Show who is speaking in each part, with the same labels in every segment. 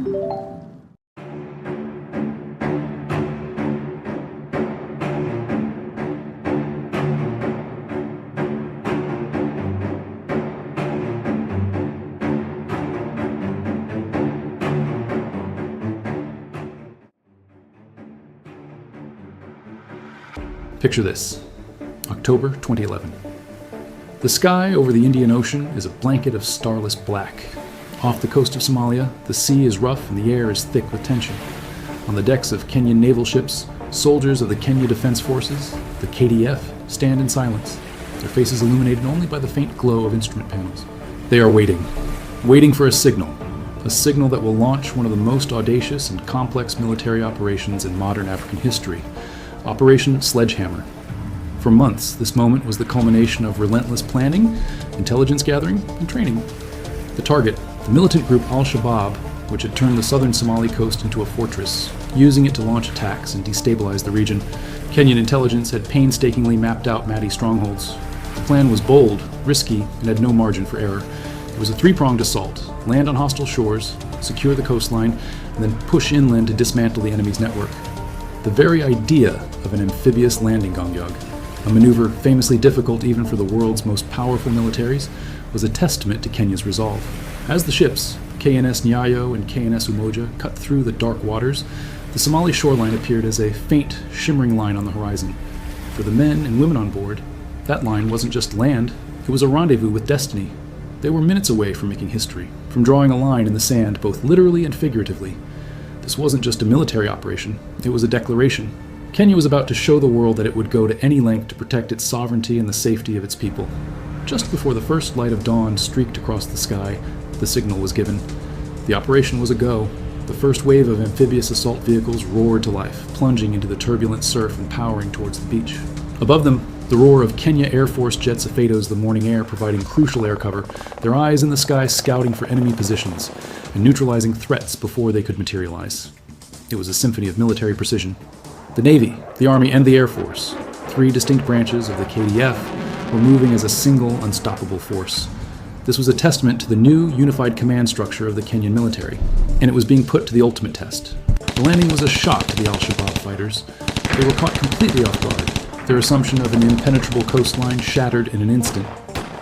Speaker 1: Picture this, October 2011. The sky over the Indian Ocean is a blanket of starless black. Off the coast of Somalia, the sea is rough and the air is thick with tension. On the decks of Kenyan naval ships, soldiers of the Kenya Defense Forces, the KDF, stand in silence, their faces illuminated only by the faint glow of instrument panels. They are waiting for a signal that will launch one of the most audacious and complex military operations in modern African history, Operation Sledgehammer. For months, this moment was the culmination of relentless planning, intelligence gathering, and training. The target, the militant group al-Shabaab, which had turned the southern Somali coast into a fortress, using it to launch attacks and destabilize the region. Kenyan intelligence had painstakingly mapped out Madi strongholds. The plan was bold, risky, and had no margin for error. It was a three-pronged assault: land on hostile shores, secure the coastline, and then push inland to dismantle the enemy's network. The very idea of an amphibious landing gongyog, a maneuver famously difficult even for the world's most powerful militaries, was a testament to Kenya's resolve. As the ships, KNS Nyayo and KNS Umoja, cut through the dark waters, the Somali shoreline appeared as a faint, shimmering line on the horizon. For the men and women on board, that line wasn't just land, it was a rendezvous with destiny. They were minutes away from making history, from drawing a line in the sand, both literally and figuratively. This wasn't just a military operation, it was a declaration. Kenya was about to show the world that it would go to any length to protect its sovereignty and the safety of its people. Just before the first light of dawn streaked across the sky, the signal was given. The operation was a go. The first wave of amphibious assault vehicles roared to life, plunging into the turbulent surf and powering towards the beach. Above them, the roar of Kenya Air Force jets Afados, the morning air, providing crucial air cover, their eyes in the sky scouting for enemy positions and neutralizing threats before they could materialize. It was a symphony of military precision. The Navy, the Army, and the Air Force, three distinct branches of the KDF, were moving as a single, unstoppable force. This was a testament to the new, unified command structure of the Kenyan military, and it was being put to the ultimate test. The landing was a shock to the al-Shabaab fighters. They were caught completely off guard. Their assumption of an impenetrable coastline shattered in an instant.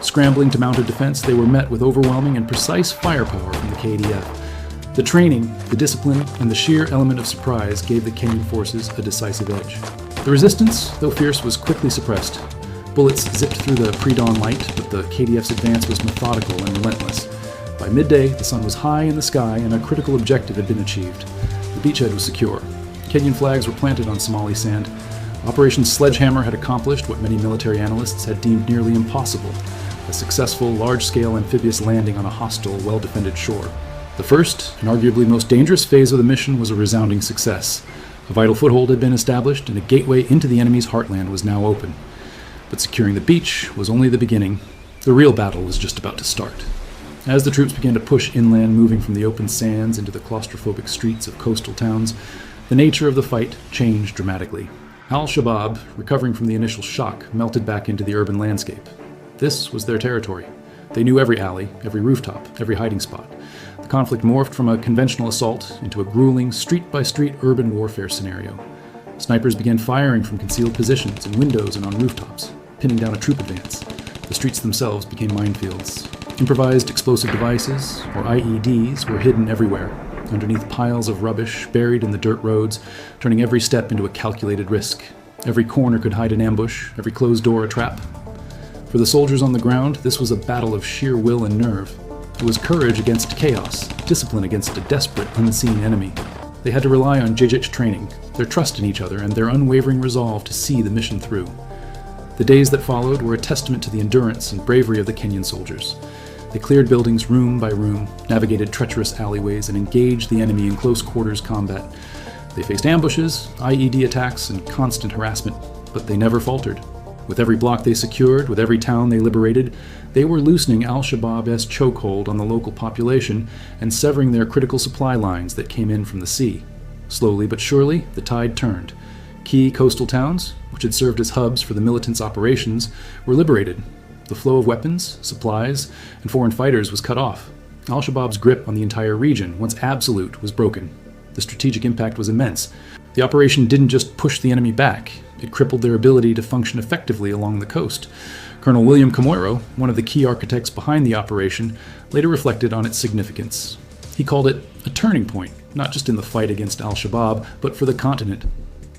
Speaker 1: Scrambling to mount a defense, they were met with overwhelming and precise firepower from the KDF. The training, the discipline, and the sheer element of surprise gave the Kenyan forces a decisive edge. The resistance, though fierce, was quickly suppressed. Bullets zipped through the pre-dawn light, but the KDF's advance was methodical and relentless. By midday, the sun was high in the sky and a critical objective had been achieved. The beachhead was secure. Kenyan flags were planted on Somali sand. Operation Sledgehammer had accomplished what many military analysts had deemed nearly impossible: a successful, large-scale amphibious landing on a hostile, well-defended shore. The first, and arguably most dangerous phase of the mission was a resounding success. A vital foothold had been established, and a gateway into the enemy's heartland was now open. But securing the beach was only the beginning. The real battle was just about to start. As the troops began to push inland, moving from the open sands into the claustrophobic streets of coastal towns, the nature of the fight changed dramatically. Al-Shabaab, recovering from the initial shock, melted back into the urban landscape. This was their territory. They knew every alley, every rooftop, every hiding spot. The conflict morphed from a conventional assault into a grueling, street-by-street urban warfare scenario. Snipers began firing from concealed positions in windows and on rooftops, pinning down a troop advance. The streets themselves became minefields. Improvised explosive devices, or IEDs, were hidden everywhere, underneath piles of rubbish buried in the dirt roads, turning every step into a calculated risk. Every corner could hide an ambush, every closed door a trap. For the soldiers on the ground, this was a battle of sheer will and nerve. It was courage against chaos, discipline against a desperate, unseen enemy. They had to rely on JJ's training, their trust in each other, and their unwavering resolve to see the mission through. The days that followed were a testament to the endurance and bravery of the Kenyan soldiers. They cleared buildings room by room, navigated treacherous alleyways, and engaged the enemy in close-quarters combat. They faced ambushes, IED attacks, and constant harassment, but they never faltered. With every block they secured, with every town they liberated, they were loosening al-Shabaab's chokehold on the local population and severing their critical supply lines that came in from the sea. Slowly but surely, the tide turned. Key coastal towns, which had served as hubs for the militants' operations, were liberated. The flow of weapons, supplies, and foreign fighters was cut off. Al-Shabaab's grip on the entire region, once absolute, was broken. The strategic impact was immense. The operation didn't just push the enemy back, it crippled their ability to function effectively along the coast. Colonel William Kamoiro, one of the key architects behind the operation, later reflected on its significance. He called it a turning point, not just in the fight against al-Shabaab, but for the continent.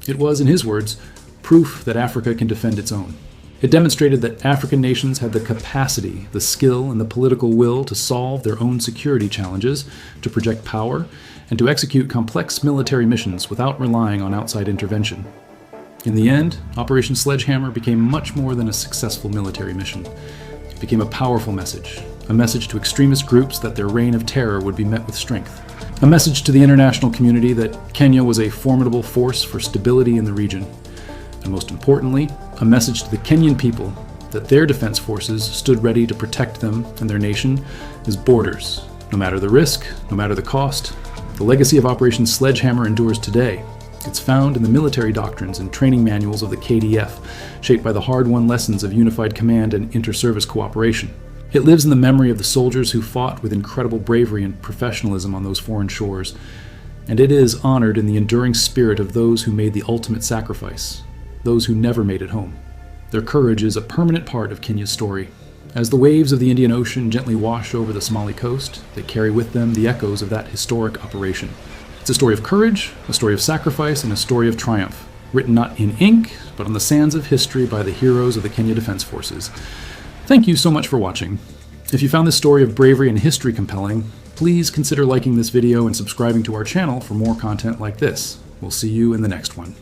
Speaker 1: It was, in his words, proof that Africa can defend its own. It demonstrated that African nations had the capacity, the skill, and the political will to solve their own security challenges, to project power, and to execute complex military missions without relying on outside intervention. In the end, Operation Sledgehammer became much more than a successful military mission. It became a powerful message, a message to extremist groups that their reign of terror would be met with strength, a message to the international community that Kenya was a formidable force for stability in the region, and most importantly, a message to the Kenyan people that their defense forces stood ready to protect them and their nation as borders, no matter the risk, no matter the cost. The legacy of Operation Sledgehammer endures today. It's found in the military doctrines and training manuals of the KDF, shaped by the hard-won lessons of unified command and inter-service cooperation. It lives in the memory of the soldiers who fought with incredible bravery and professionalism on those foreign shores, and it is honored in the enduring spirit of those who made the ultimate sacrifice, those who never made it home. Their courage is a permanent part of Kenya's story. As the waves of the Indian Ocean gently wash over the Somali coast, they carry with them the echoes of that historic operation. It's a story of courage, a story of sacrifice, and a story of triumph, written not in ink, but on the sands of history by the heroes of the Kenya Defense Forces. Thank you so much for watching. If you found this story of bravery and history compelling, please consider liking this video and subscribing to our channel for more content like this. We'll see you in the next one.